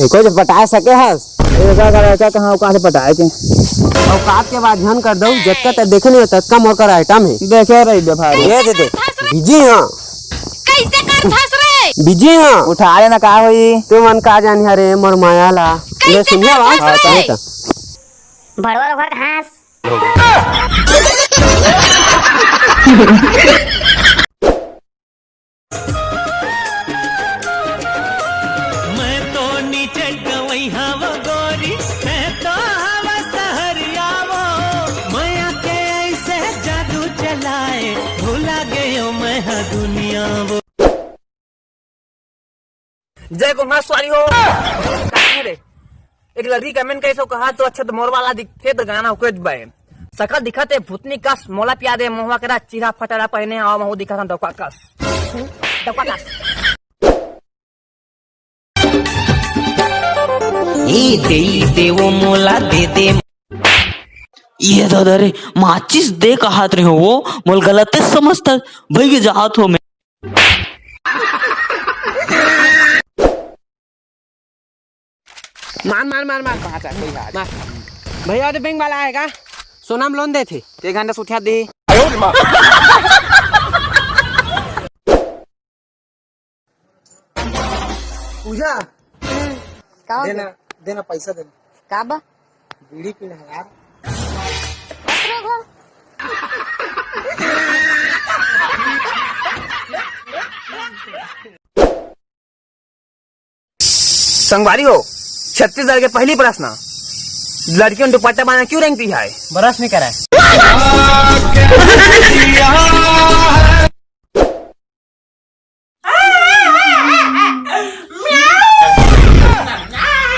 एको जो पटाए सके हस ऐसा कर ऐसा कहां औकात से पटाए के औकात के बाद ध्यान कर दऊ जतका त देखे नहीं ततका मोर कर आइटम है देखे रही दे भाई दे दे बिजी हां कैसे कर फंस रे बिजी हां उठा लेना का होई तू मन का जानी हरे मोर माया ला ले सुनिया बा भड़वा भर घास मैं तो नीचे गवई हवा गोरी मैं तो हवा सहरिया वो माया के ऐसे जादू चलाए भूला गयो मैं दुनिया वो। जय कुमार सवारी हो रे एक लड़की कमेंट कैसे कहा तो अच्छा तो मोर वाला दिखे तो गाना हो बाय सकल दिखते भूतनी कस मोला पिया दे मोहवा करा चिरा फटारा पहने आवा महू दिखा डका कस दे वो मोला दे दे ये दादा रे माचिस दे का हाथ रहे हो वो मोल गलत समझता भाई के जात हो मैं मार भैया तो बैंक वाला आएगा सोना में लोन दे थे 1 घंटा सुथिया दे पूजा देना पैसा देना का बा बीड़ी पीना है यार संगवारी हो छत्तीसगढ़ के पहली प्रश्न लड़कियों दुपट्टा बांधना क्यों रेंगती है बरस नहीं करा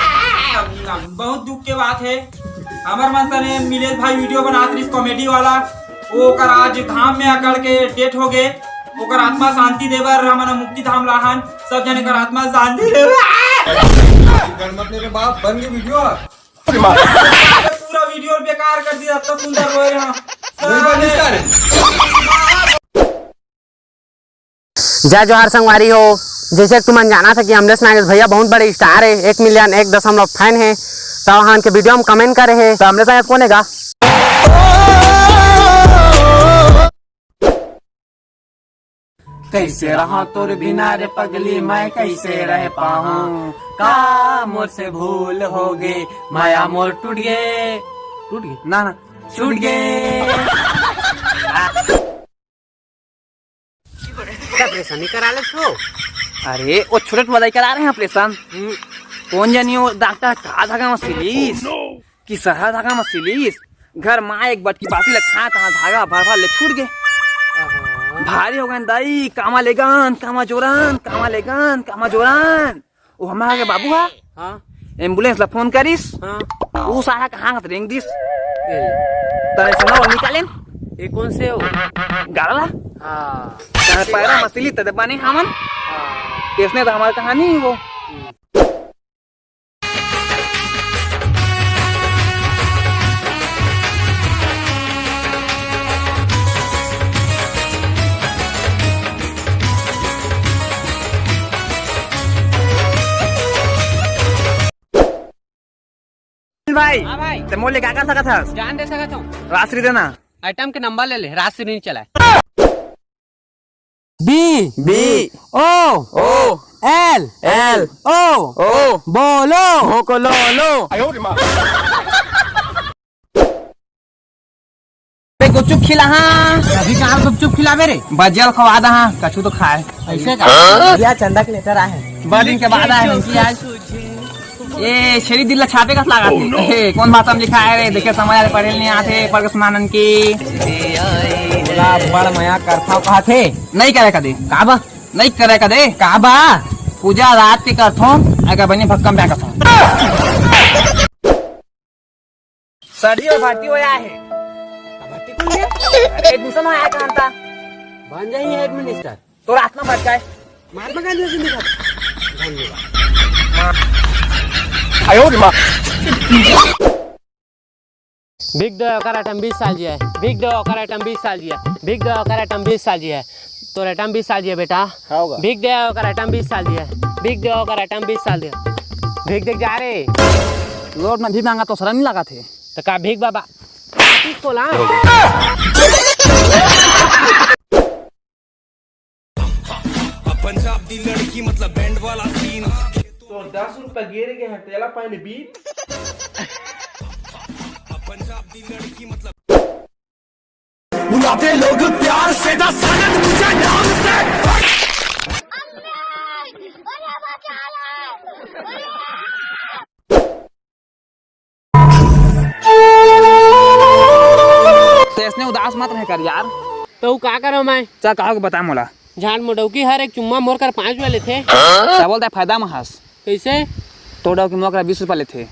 बहुत दुख के बात है हमार मन से मिले भाई वीडियो बनात रही कॉमेडी वाला वो कर आज धाम में अकड़ के डेट हो गए ओकर आत्मा शांति देवर हमन मुक्ति धाम लाहन सब जने कर आत्मा शांति अपने बाप बन गई वीडियो पूरा वीडियो बेकार कर दिया इतना सुंदर रोए यहाँ जय जोहार संगवारी हो जैसे तुमन जाना था कि अमलेश नागेश भैया बहुत बड़े स्टार है 1 मिलियन 1.1 फैन है तो वहाँ के वीडियो में कमेंट करे है तो अमलेश नागेश कौन है कैसे रहा तोर बिना रे पगली मैं कैसे रह पाऊं का मोर से भूल हो गए माया मोर टूट गए ना छूट गए क्या ऑपरेशन नहीं करा ले तो अरे वो छोटे मदाई करा रहे हैं ऑपरेशन कौन जानी वो डॉक्टर कहा धागा में सिलीस कि सहा धागा में सिलीस घर माँ एक बटकी बासी लखा था धागा भर भर ले छूट गए भारी हो गए दाई कामा लेगन कामा जोरान वो हमारा के बाबू है हाँ एम्बुलेंस ला फोन करिस हाँ वो सारा कहाँ रेंग दिस तने सुना वो निकालेन ये कौन से हो गाला हाँ पैरा मछली तद पानी हमन इसने तो हमारी कहानी वो भाई भाई तो मोले क्या कर सकता था जान दे सकता हूँ राशि देना आइटम के नंबर ले ले राशि नहीं चला बी ओ एल ओ बोलो को लो गुपचुप खिला हाँ अभी कहाँ गुपचुप खिलावे रे बजियल खवा दा हाँ कछु तो खाए ऐसे का चंदा के लेकर आए बर्लिन के बाद आए आज ये शेरी दिल छापे का लगा थे कौन भाषा में लिखा है रे देखे समझ पढ़े नहीं आते पर सुनानन की बोला बड़ मया करथा कहा थे नहीं करे कदे काबा नहीं करे कदे काबा पूजा रात के करथो अगर बनी भक्कम ब्या करथो सड़ियो भर्ती होया है एडमिशन होया है कहां था बन जाई हेड मिनिस्टर तो रात में भटका है महात्मा गांधी से दिखा धन्यवाद बिग दो कर आइटम 20 साल जी है बिग दो कर आइटम 20 साल जी है बिग दो कर आइटम 20 साल जी है तो आइटम 20 साल जी है बेटा बिग दो कर आइटम 20 साल जी है बिग दो कर आइटम 20 साल जी है भीख देख जा रे रोड में भी मांगा तो शर्म नहीं लगा थे तो का भीख बाबा बोला पंजाब दी लड़की मतलब बैंड वाला सीन तो 10 रुपए गिर गए हैं तेला पानी बीत पंजाब दी लड़की मतलब बुलाते लोग प्यार से दा सनद मुझे नाम से इसने उदास मत रह कर यार तो का करो मैं चा कहा को बता मोला झाड़ मोडौकी हर एक चुम्मा मोर कर 5 वाले थे क्या बोलता है फायदा में हंस कैसे तोड़ा की मोकरा 20 रुपए ले थे